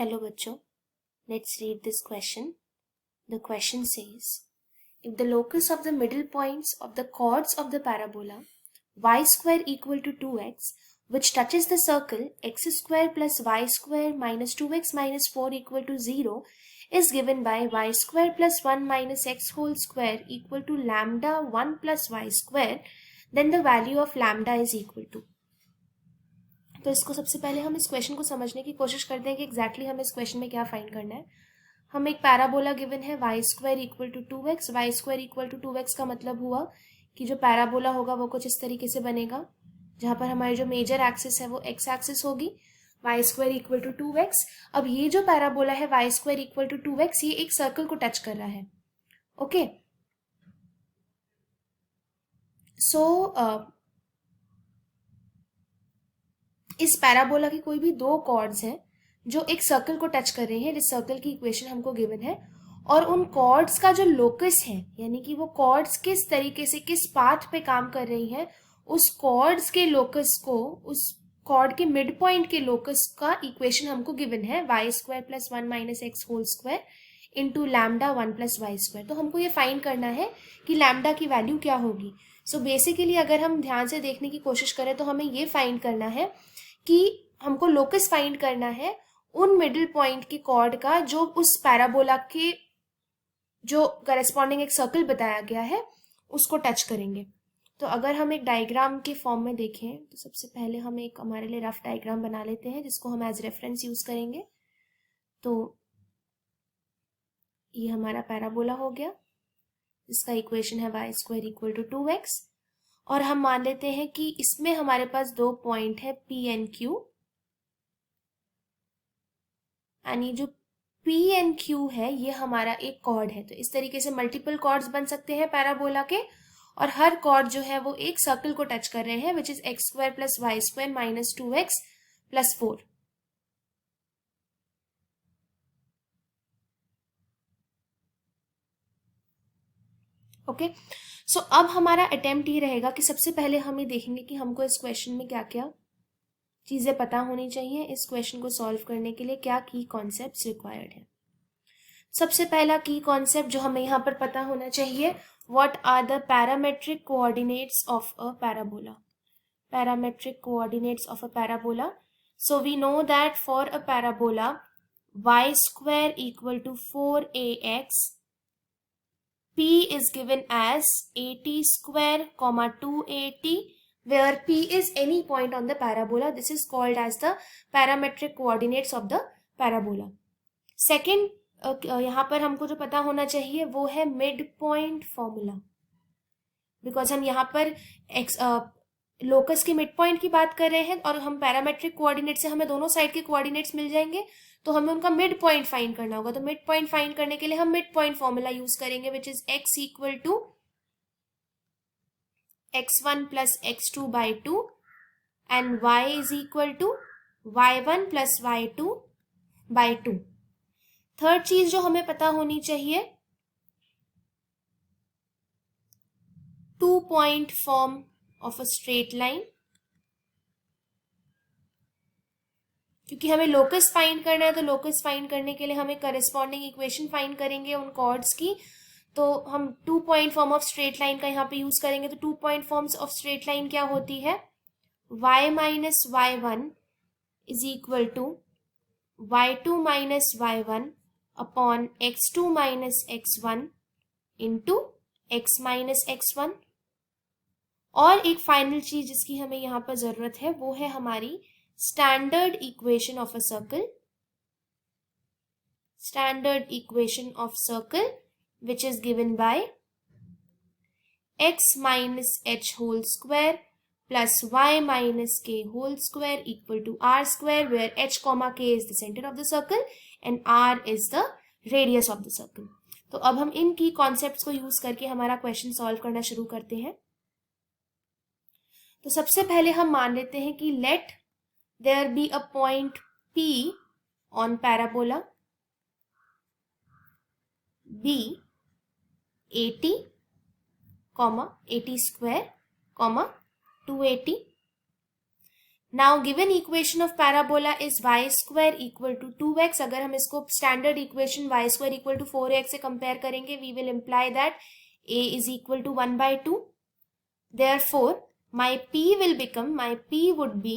Hello बच्चों, let's read this question. The question says, if the locus of the middle points of the chords of the parabola y square equal to 2x, which touches the circle x square plus y square minus 2x minus 4 equal to 0, is given by y square plus 1 minus x whole square equal to lambda 1 plus y square, then the value of lambda is equal to. तो इसको सबसे पहले हम इस question को समझने की कोशिश करते हैं कि एग्जैक्टली हमें इस क्वेश्चन में क्या फाइंड करना है. हम एक पैराबोला गिवन है y square equal to 2x. Y square equal to 2x का मतलब हुआ कि जो पैराबोला होगा वो कुछ इस तरीके से बनेगा, जहां पर हमारी जो मेजर एक्सिस है वो एक्स एक्सिस होगी. Y square equal to 2x. अब ये जो पैराबोला है y square equal to 2x, ये एक सर्कल को टच कर रहा है. ओके, सो इस पैराबोला के कोई भी दो कॉर्ड्स हैं जो एक सर्कल को टच कर रहे हैं. जिस सर्कल की इक्वेशन हमको गिवन है, और उन कॉर्ड्स का जो लोकस है, यानी कि वो कॉर्ड्स किस तरीके से किस पाथ पे काम कर रही हैं, उस कॉर्ड्स के लोकस को, उस कॉर्ड के मिड पॉइंट के लोकस का इक्वेशन हमको गिवन है y square plus 1 minus x whole square into lambda 1 plus y square. तो हमको ये फाइंड करना है कि लैम्डा की वैल्यू क्या होगी. सो बेसिकली अगर हम ध्यान से देखने की कोशिश करें तो हमें ये फाइंड करना है कि हमको लोकस फाइंड करना है उन मिडिल पॉइंट की कॉर्ड का जो उस पैराबोला के जो करस्पॉन्डिंग एक सर्कल बताया गया है उसको टच करेंगे. तो अगर हम एक डायग्राम के फॉर्म में देखें तो सबसे पहले हम एक हमारे लिए रफ डायग्राम बना लेते हैं जिसको हम एज रेफरेंस यूज करेंगे. तो ये हमारा पैराबोला हो गया जिसका इक्वेशन है y square equal to 2x, और हम मान लेते हैं कि इसमें हमारे पास दो पॉइंट है P एंड Q, यानी जो P एंड Q है ये हमारा एक कॉर्ड है. तो इस तरीके से मल्टीपल कॉर्ड्स बन सकते हैं पैराबोला के, और हर कॉर्ड जो है वो एक सर्कल को टच कर रहे हैं which is x square plus y square minus 2x plus 4. Okay, so अब हमारा अटेम्प्ट ये रहेगा कि सबसे पहले हम ये देखेंगे कि हमको इस क्वेश्चन में क्या क्या चीजें पता होनी चाहिए. इस क्वेश्चन को सॉल्व करने के लिए क्या की कॉन्सेप्ट्स रिक्वायर्ड है. सबसे पहला की कॉन्सेप्ट जो हमें यहाँ पर पता होना चाहिए, what are the parametric coordinates of a parabola. Parametric coordinates of a parabola. So we know that for a parabola y square equal to 4ax, p is given as at square comma 2at, where p is any point on the parabola. This is called as the parametric coordinates of the parabola. Second, यहाँ पर हमको जो पता होना चाहिए वो है mid point formula, because हम यहाँ पर लोकस के मिड पॉइंट की बात कर रहे हैं और हम पैरामेट्रिक कोऑर्डिनेट से हमें दोनों साइड के कोऑर्डिनेट्स मिल जाएंगे, तो हमें उनका मिड पॉइंट फाइंड करना होगा. तो मिड पॉइंट फाइंड करने के लिए हम मिड पॉइंट फॉर्मूला यूज करेंगे which is x equal to x1 plus x2 by 2 and y is equal to y1 plus y2 by 2. Third चीज जो हमें पता होनी चाहिए, 2 point form of a straight line. क्योंकि हमें लोकस फाइंड करना है तो लोकस फाइंड करने के लिए हमें करस्पॉन्डिंग इक्वेशन फाइंड करेंगे उन कॉर्ड्स की. तो हम 2 point form of straight line का यहाँ पे यूज करेंगे. तो 2 point forms of straight line क्या होती है, y minus y1 is equal to y2 minus y1 upon x2 minus x1 into x minus x1. और एक फाइनल चीज जिसकी हमें यहाँ पर जरूरत है वो है हमारी standard equation of a circle. Standard equation of circle which is given by x minus h whole square plus y minus k whole square equal to r square, where h comma k is the center of the circle and r is the radius of the circle. तो अब हम इन की concepts को use करके हमारा question solve करना शुरू करते हैं. तो सबसे पहले हम मान लेते हैं कि let there be a point P on parabola B AT, AT square, 280. Now given equation of parabola is y square equal to 2x. अगर हम इसको standard equation y square equal to 4x से कंपेयर करेंगे, we will imply that a is equal to 1/2. Therefore my p will become, my p would be,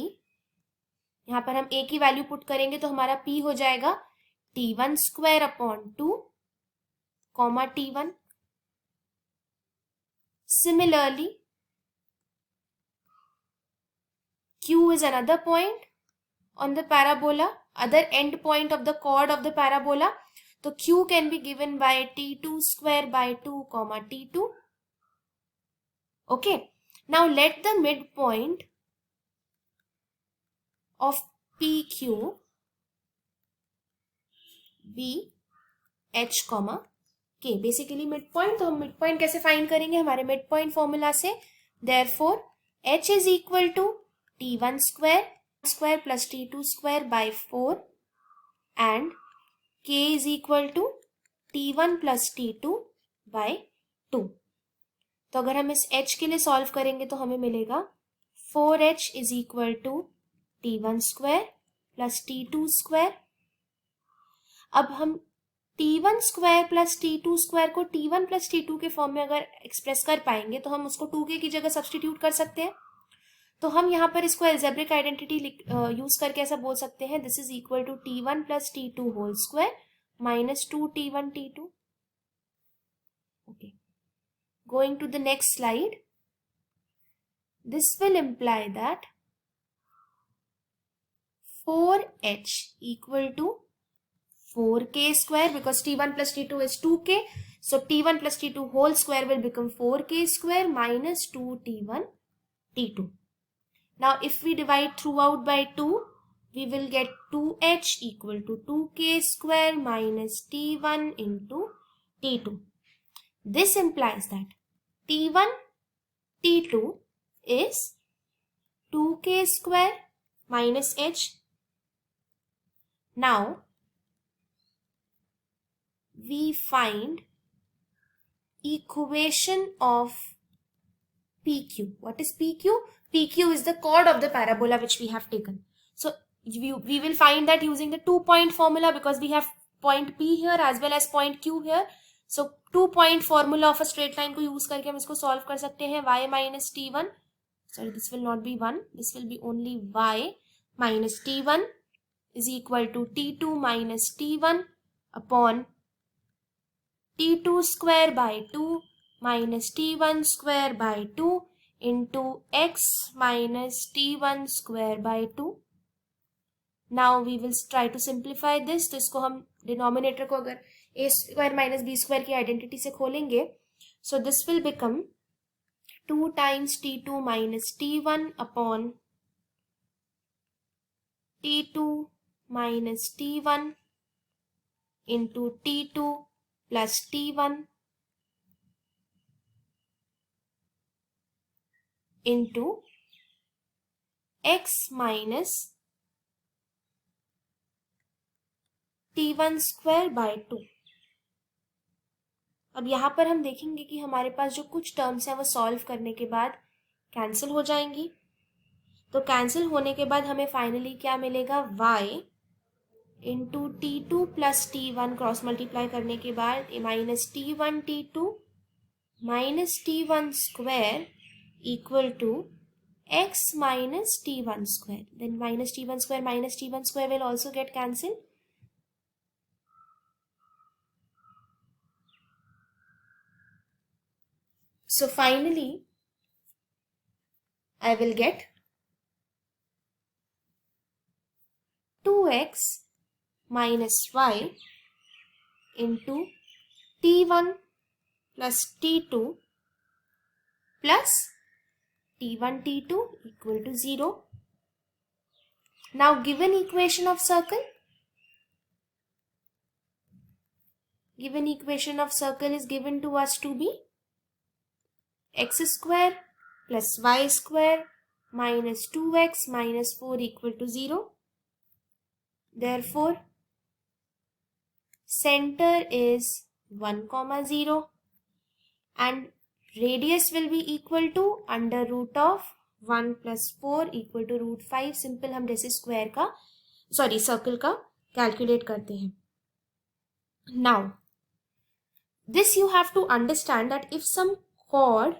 यहाँ पर हम a की value put करेंगे तो हमारा p हो जाएगा t1 square upon 2 comma t1. Similarly, q is another point on the parabola, other end point of the chord of the parabola. So q can be given by t2 square by 2 comma t2. Okay. Now let the midpoint of PQ be h comma k. Basically midpoint, तो हम midpoint कैसे find करेंगे? हमारे midpoint formula से. Therefore h is equal to t1 square plus t2 square by 4 and k is equal to t1 plus t2 by 2. तो अगर हम इस h के लिए सॉल्व करेंगे तो हमें मिलेगा 4h is equal to t1 square plus t2 square. अब हम t1 square plus t2 square को t1 प्लस t2 के फॉर्म में अगर एक्सप्रेस कर पाएंगे तो हम उसको 2k की जगह सब्सटीट्यूट कर सकते हैं. तो हम यहाँ पर इसको एल्जेब्रिक आइडेंटिटी यूज करके ऐसा बोल सकते हैं, this is equal to t1 plus t2 whole square minus 2t1 t2. Okay, going to the next slide, this will imply that 4h equal to 4k square, because t1 plus t2 is 2k, so t1 plus t2 whole square will become 4k square minus 2t1 t2. Now if we divide throughout by 2, we will get 2h equal to 2k square minus t1 into t2. This implies that t1 t2 is 2k square minus h. Now we find equation of PQ. What is PQ? PQ is the chord of the parabola which we have taken. So we will find that using the 2-point formula, because we have point P here as well as point Q here. So 2-point formula of a straight line को use करके हम इसको solve कर सकते हैं. Y minus t1, sorry, this will not be 1, this will be only y minus t1 is equal to t2 minus t1 upon t2 square by 2 minus t1 square by 2 into x minus t1 square by 2. Now we will try to simplify this. तो इसको हम denominator को अगर a square minus b square की identity से खोलेंगे, so this will become 2 times t2 minus t1 upon t2 minus t1 into t2 plus t1 into x minus t1 square by 2. अब यहाँ पर हम देखेंगे कि हमारे पास जो कुछ टर्म्स हैं वो सॉल्व करने के बाद कैंसिल हो जाएंगी. तो कैंसिल होने के बाद हमें फाइनली क्या मिलेगा? y into t2 plus t1 cross multiply करने के बाद minus t1 t2 minus t1 square equal to x minus t1 square. Then minus t1 square will also get cancelled. So finally, I will get 2x minus y into t1 plus t2 plus t1 t2 equal to 0. Now given equation of circle, is given to us to be x square plus y square minus 2x minus 4 equal to 0. Therefore, center is 1, 0 and radius will be equal to under root of 1 + 4 = √5। Simple हम जैसे square का circle का calculate करते हैं. Now this you have to understand that if some chord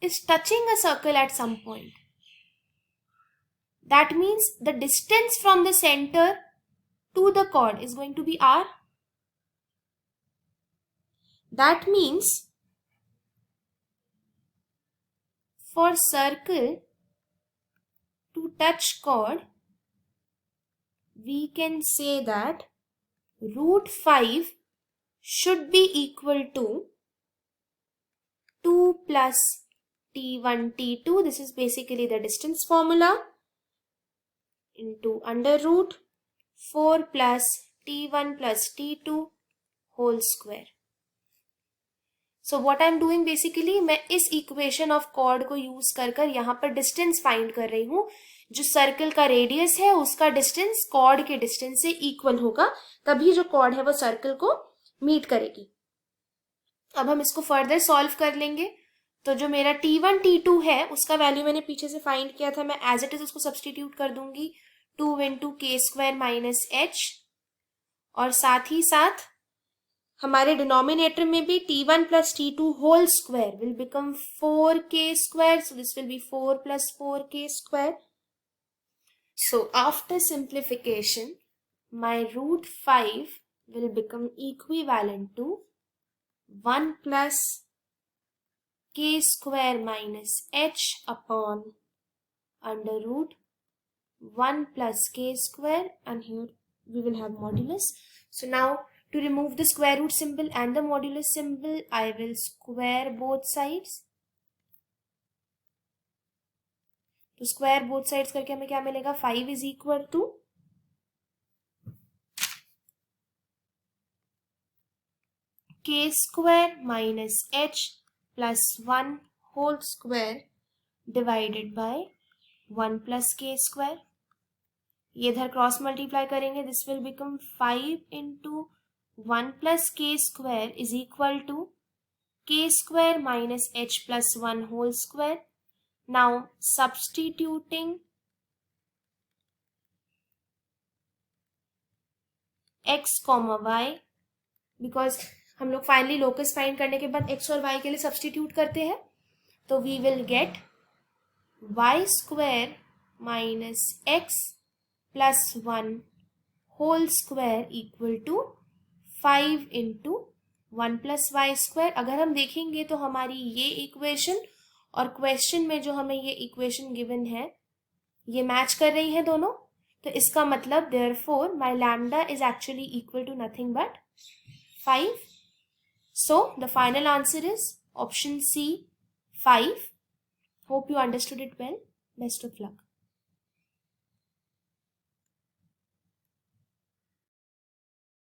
is touching a circle at some point, that means the distance from the center to the chord is going to be r. That means for circle to touch chord, we can say that √5 should be equal to 2 plus t1 t2, this is basically the distance formula, into under root 4 plus t1 plus t2 whole square. So what I am doing basically, मैं इस equation of chord को use कर यहाँ पर distance find कर रही हूँ. जो सर्कल का रेडियस है उसका डिस्टेंस कॉर्ड के डिस्टेंस से इक्वल होगा, तभी जो कॉर्ड है वो सर्कल को मीट करेगी. अब हम इसको फर्दर सॉल्व कर लेंगे. तो जो मेरा t1 t2 है उसका वैल्यू मैंने पीछे से फाइंड किया था, मैं एज इट इज उसको सब्सटीट्यूट कर दूंगी 2 × k² - h, और साथ ही साथ हमारे डिनोमिनेटर में भी t1 + t2 whole square will become 4k², so this will be 4 + 4k². So after simplification, my √5 will become equivalent to 1 + k² - h upon under root 1 + k², and here we will have modulus. So now to remove the square root symbol and the modulus symbol, I will square both sides. तो square both sides करके हमें क्या मिलेगा, 5 is equal to k² - h plus 1 whole square divided by 1 + k². ये इधर cross multiply करेंगे, this will become 5 × 1 + k² is equal to k² - h plus 1 whole square. Now substituting x, y, because हम लोग finally locus find करने के बाद x और y के लिए सब्सटीट्यूट करते हैं, तो we will get y² - x plus 1 whole square equal to 5 × 1 + y². अगर हम देखेंगे तो हमारी ये इक्वेशन और क्वेश्चन में जो हमें ये इक्वेशन गिवन है ये मैच कर रही है दोनों. तो इसका मतलब therefore my lambda is actually equal to nothing but 5. So the final answer is option C, 5. Hope you understood it well. Best of luck.